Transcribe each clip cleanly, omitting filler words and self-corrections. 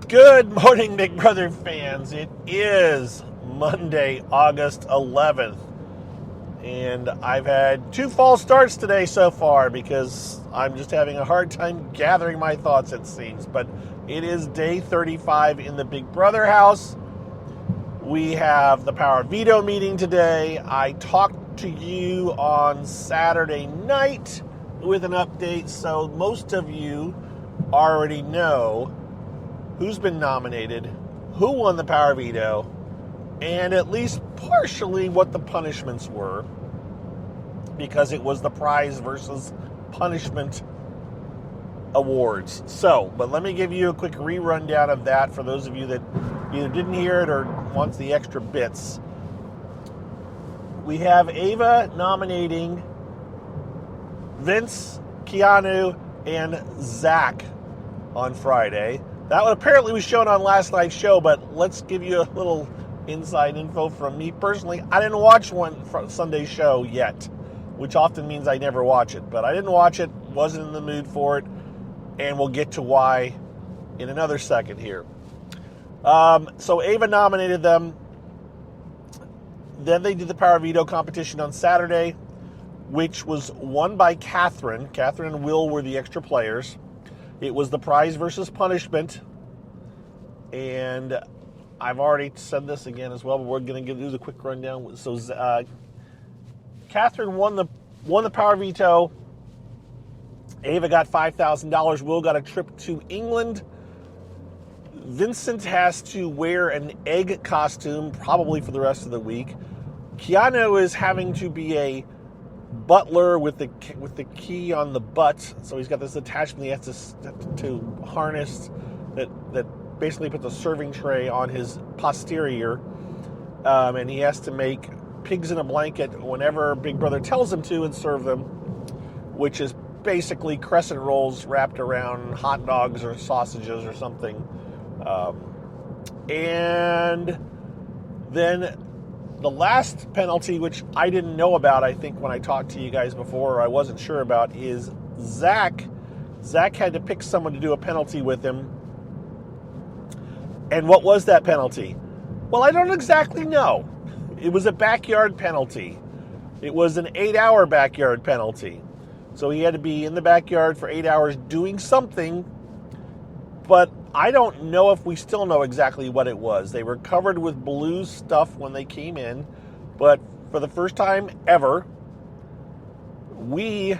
Good morning, Big Brother fans. It is Monday, August 11th, and I've had 2 false starts today so far because I'm just having a hard time gathering my thoughts, it seems. But it is day 35 in the Big Brother house. We have the Power Veto meeting today. I talked to you on Saturday night with an update, so most of you already know who's been nominated, who won the Power Veto, and at least partially what the punishments were, because it was the prize versus punishment awards. So, but let me give you a quick re-rundown of that for those of you that either didn't hear it or wants the extra bits. We have Ava nominating Vince, Keanu, and Zach on Friday. That one apparently was shown on last night's show, but let's give you a little inside info from me personally. I didn't watch one from Sunday's show yet, which often means I never watch it. But I didn't watch it, wasn't in the mood for it, and we'll get to why in another second here. So Ava nominated them. Then they did the Power Veto competition on Saturday, which was won by Catherine. Catherine and Will were the extra players. It was the prize versus punishment, and I've already said this again as well, but we're going to do the quick rundown. So Catherine won the Power Veto. Ava got $5,000. Will got a trip to England. Vincent has to wear an egg costume probably for the rest of the week. Keanu is having to be a butler with the key on the butt, so he's got this attachment he has to harness that basically puts a serving tray on his posterior, and he has to make pigs in a blanket whenever Big Brother tells him to and serve them, which is basically crescent rolls wrapped around hot dogs or sausages or something. And then the last penalty, which I didn't know about, I think, when I talked to you guys before, or I wasn't sure about, is Zach. Zach had to pick someone to do a penalty with him. And what was that penalty? Well, I don't exactly know. It was a backyard penalty. It was an 8-hour backyard penalty. So he had to be in the backyard for 8 hours doing something, but I don't know if we still know exactly what it was. They were covered with blue stuff when they came in, but for the first time ever, we,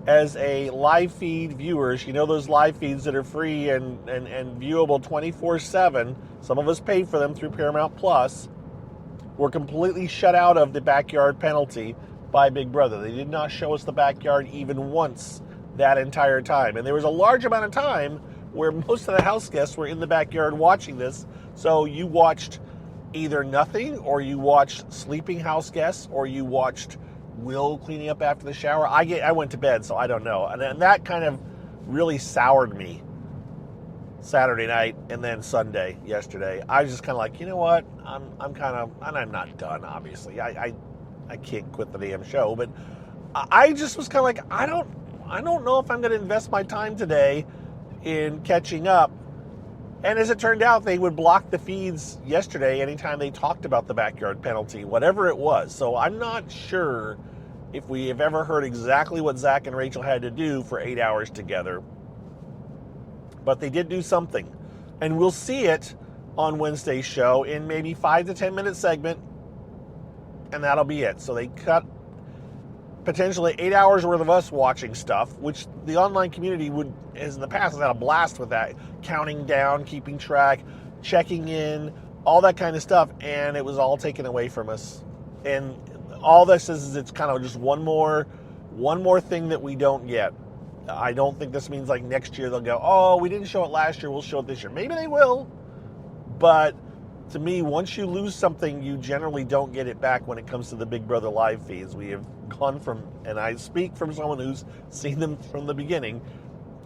as a live feed viewers, you know those live feeds that are free and viewable 24/7, some of us pay for them through Paramount Plus, were completely shut out of the backyard penalty by Big Brother. They did not show us the backyard even once that entire time. And there was a large amount of time where most of the house guests were in the backyard watching this. So you watched either nothing, or you watched sleeping house guests, or you watched Will cleaning up after the shower. I went to bed, so I don't know. And that kind of really soured me Saturday night and then Sunday yesterday. I was just kind of like, you know what? I'm not done, obviously. I can't quit the damn show, but I just was kind of like, I don't know if I'm going to invest my time today in catching up. And as it turned out, they would block the feeds yesterday anytime they talked about the backyard penalty, whatever it was. So I'm not sure if we have ever heard exactly what Zach and Rachel had to do for 8 hours together. But they did do something. And we'll see it on Wednesday's show in maybe 5 to 10 minute segment, and that'll be it. So they cut potentially 8 hours worth of us watching stuff, which the online community has in the past had a blast with that, counting down, keeping track, checking in, all that kind of stuff, and it was all taken away from us. And all this is it's kind of just one more thing that we don't get. I don't think this means like next year they'll go, oh, we didn't show it last year, we'll show it this year. Maybe they will, but to me, once you lose something, you generally don't get it back when it comes to the Big Brother live feeds. We have gone from, and I speak from someone who's seen them from the beginning,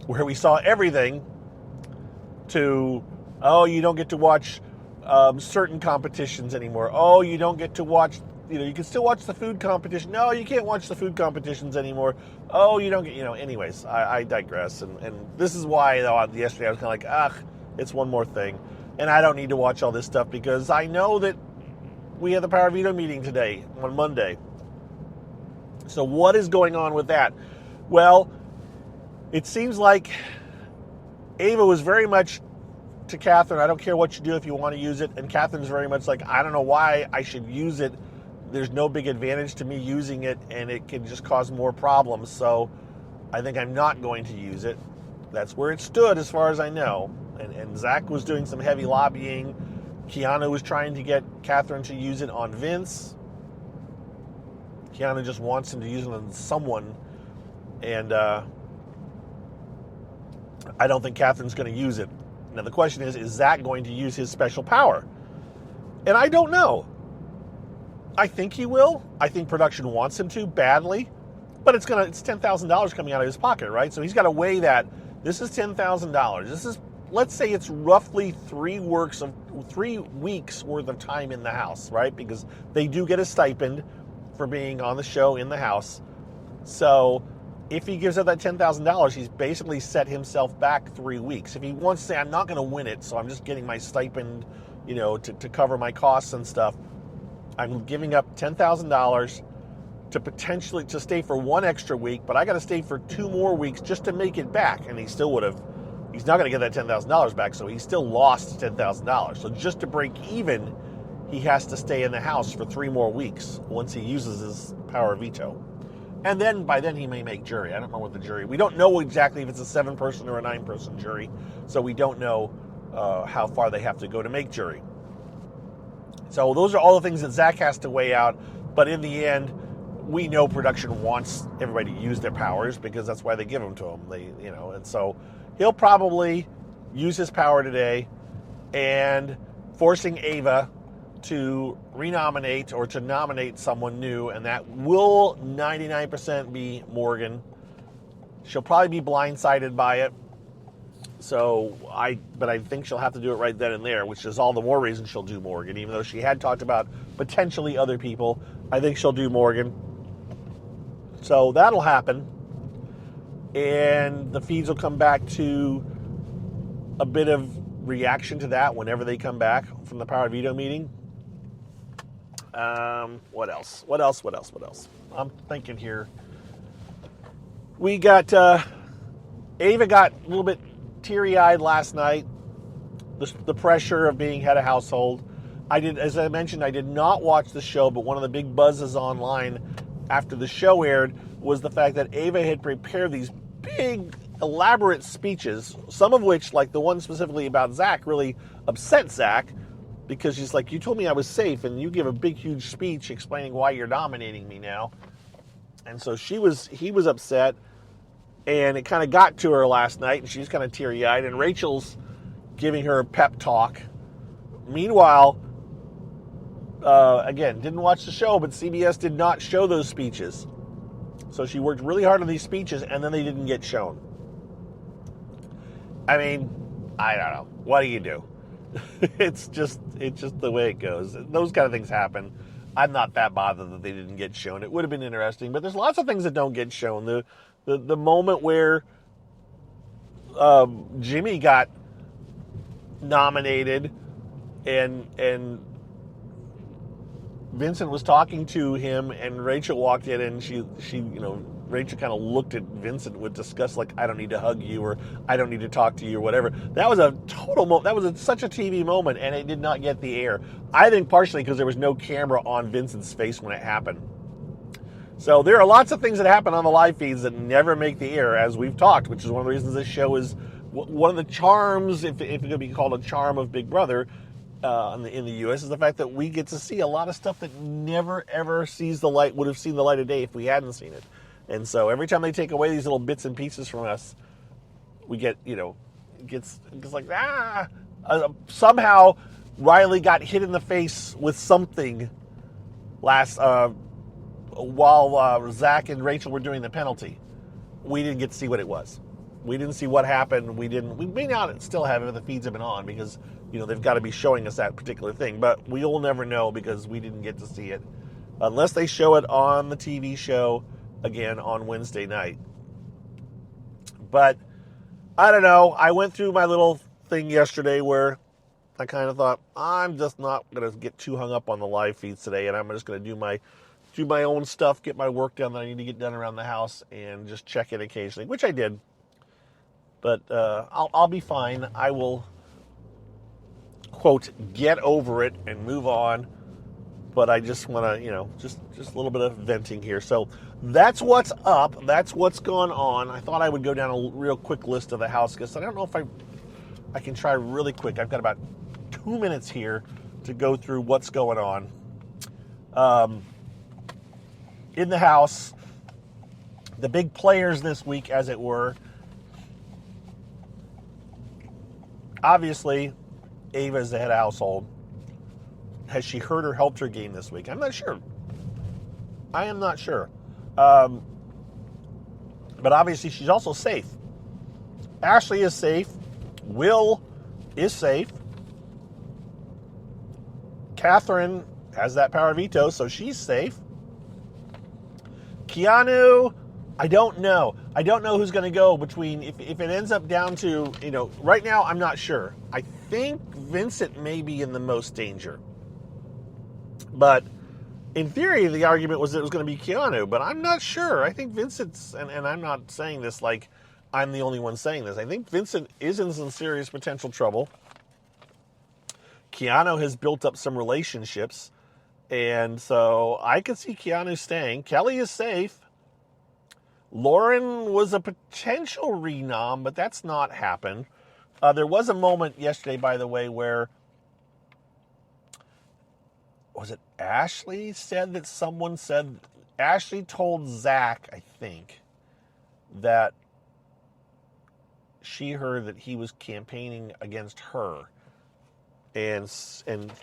where we saw everything, to, oh, you don't get to watch certain competitions anymore. Oh, you don't get to watch, you can still watch the food competition. No, you can't watch the food competitions anymore. Oh, you don't get, anyways, I digress. And this is why, though, yesterday I was kind of like, It's one more thing. And I don't need to watch all this stuff because I know that we have the Power Veto meeting today on Monday. So what is going on with that? Well, it seems like Ava was very much to Catherine, I don't care what you do if you want to use it. And Catherine's very much like, I don't know why I should use it. There's no big advantage to me using it, and it can just cause more problems. So I think I'm not going to use it. That's where it stood as far as I know. And Zach was doing some heavy lobbying. Keanu was trying to get Catherine to use it on Vince. Keanu just wants him to use it on someone. And I don't think Catherine's going to use it. Now the question is Zach going to use his special power? And I don't know. I think he will. I think production wants him to badly. But it's $10,000 coming out of his pocket, right? So he's got to weigh that. This is $10,000. This is, let's say it's roughly 3 weeks worth of time in the house, right? Because they do get a stipend for being on the show in the house. So if he gives up that $10,000, he's basically set himself back 3 weeks. If he wants to say, I'm not going to win it, so I'm just getting my stipend, to cover my costs and stuff, I'm giving up $10,000 to potentially to stay for 1 extra week, but I got to stay for 2 more weeks just to make it back. And he still would have, he's not going to get that $10,000 back, so he still lost $10,000. So just to break even, he has to stay in the house for 3 more weeks once he uses his power veto. And then by then he may make jury. I don't know what the jury, we don't know exactly if it's a 7-person or a 9-person jury, so we don't know how far they have to go to make jury. So those are all the things that Zach has to weigh out, but in the end, we know production wants everybody to use their powers because that's why they give them to him. And so he'll probably use his power today and forcing Ava to renominate or to nominate someone new, and that will 99% be Morgan. She'll probably be blindsided by it. But I think she'll have to do it right then and there, which is all the more reason she'll do Morgan, even though she had talked about potentially other people. I think she'll do Morgan. So that'll happen. And the feeds will come back to a bit of reaction to that whenever they come back from the Power Veto meeting. What else? I'm thinking here. We got, Ava got a little bit teary-eyed last night. The pressure of being head of household. As I mentioned, I did not watch the show, but one of the big buzzes online after the show aired was the fact that Ava had prepared these big, elaborate speeches, some of which, like the one specifically about Zach, really upset Zach, because she's like, you told me I was safe, and you give a big, huge speech explaining why you're dominating me now. And so he was upset, and it kind of got to her last night, and she's kind of teary-eyed, and Rachel's giving her a pep talk. Meanwhile, again, didn't watch the show, but CBS did not show those speeches. So she worked really hard on these speeches, and then they didn't get shown. I mean, I don't know. What do you do? It's just the way it goes. Those kind of things happen. I'm not that bothered that they didn't get shown. It would have been interesting, but there's lots of things that don't get shown. The moment where Jimmy got nominated and Vincent was talking to him, and Rachel walked in, and she Rachel kind of looked at Vincent with disgust, like, I don't need to hug you, or I don't need to talk to you, or whatever. That was a total moment. That was such a TV moment, and it did not get the air. I think partially because there was no camera on Vincent's face when it happened. So there are lots of things that happen on the live feeds that never make the air, as we've talked, which is one of the reasons this show is one of the charms, if it could be called a charm of Big Brother, in the U.S., is the fact that we get to see a lot of stuff that never, ever would have seen the light of day if we hadn't seen it. And so every time they take away these little bits and pieces from us, we get, it gets like, somehow Riley got hit in the face with something while Zach and Rachel were doing the penalty. We didn't get to see what it was. We didn't see what happened. We may not still have it if the feeds have been on, because they've got to be showing us that particular thing. But we'll never know because we didn't get to see it unless they show it on the TV show again on Wednesday night. But I don't know. I went through my little thing yesterday where I kind of thought, I'm just not going to get too hung up on the live feeds today, and I'm just going to do my own stuff, get my work done that I need to get done around the house, and just check in occasionally, which I did. But I'll be fine. I will, quote, get over it and move on. But I just want to, just a little bit of venting here. So that's what's up. That's what's going on. I thought I would go down a real quick list of the house guests. I don't know if I can try really quick. I've got about 2 minutes here to go through what's going on. In the house, the big players this week, as it were. Obviously, Ava is the head of household. Has she hurt or helped her game this week? I'm not sure. I am not sure. But obviously, she's also safe. Ashley is safe. Will is safe. Catherine has that power veto, so she's safe. Keanu, I don't know. I don't know who's going to go between, if it ends up down to, right now, I'm not sure. I think Vincent may be in the most danger. But in theory, the argument was that it was going to be Keanu, but I'm not sure. I think Vincent's, and I'm not saying this like I'm the only one saying this. I think Vincent is in some serious potential trouble. Keanu has built up some relationships, and so I could see Keanu staying. Kelly is safe. Lauren was a potential renom, but that's not happened. There was a moment yesterday, by the way, where was it Ashley said that someone said, Ashley told Zach, I think, that she heard that he was campaigning against her. And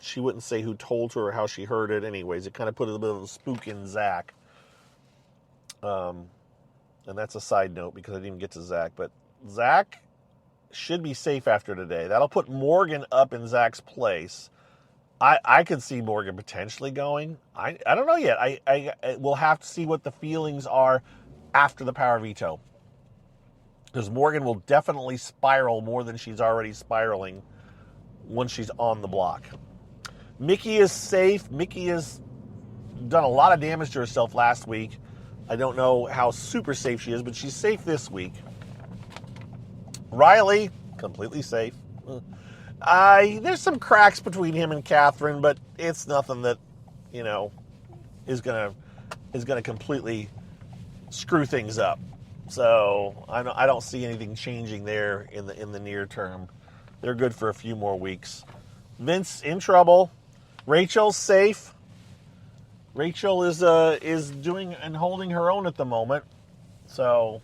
she wouldn't say who told her or how she heard it. Anyways, it kind of put a little bit of a spook in Zach. And that's a side note because I didn't even get to Zach. But Zach should be safe after today. That'll put Morgan up in Zach's place. I could see Morgan potentially going. I don't know yet. I we'll have to see what the feelings are after the power veto. Because Morgan will definitely spiral more than she's already spiraling once she's on the block. Mickey is safe. Mickey has done a lot of damage to herself last week. I don't know how super safe she is, but she's safe this week. Riley, completely safe. There's some cracks between him and Catherine, but it's nothing that, is gonna completely screw things up. So I don't see anything changing there in the near term. They're good for a few more weeks. Vince in trouble. Rachel's safe. Rachel is doing and holding her own at the moment. So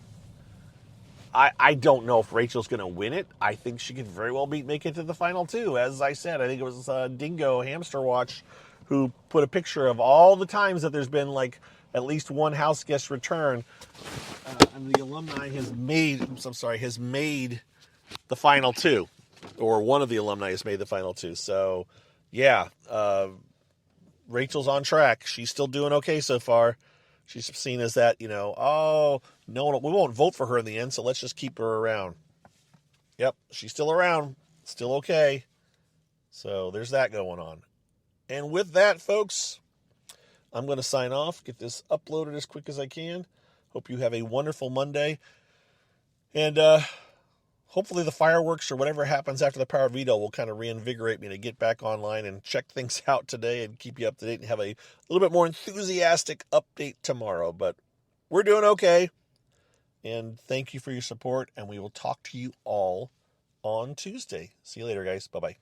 I don't know if Rachel's going to win it. I think she could very well make it to the final two. As I said, I think it was Dingo Hamster Watch who put a picture of all the times that there's been like at least one house guest return, and the alumni has made the final two, or one of the alumni has made the final two. So, yeah, Rachel's on track. She's still doing okay so far. She's seen as that, no, we won't vote for her in the end, so let's just keep her around. Yep, she's still around, still okay. So there's that going on. And with that, folks, I'm going to sign off, get this uploaded as quick as I can. Hope you have a wonderful Monday. And hopefully the fireworks or whatever happens after the power veto will kind of reinvigorate me to get back online and check things out today and keep you up to date and have a little bit more enthusiastic update tomorrow. But we're doing okay. And thank you for your support, and we will talk to you all on Tuesday. See you later, guys. Bye-bye.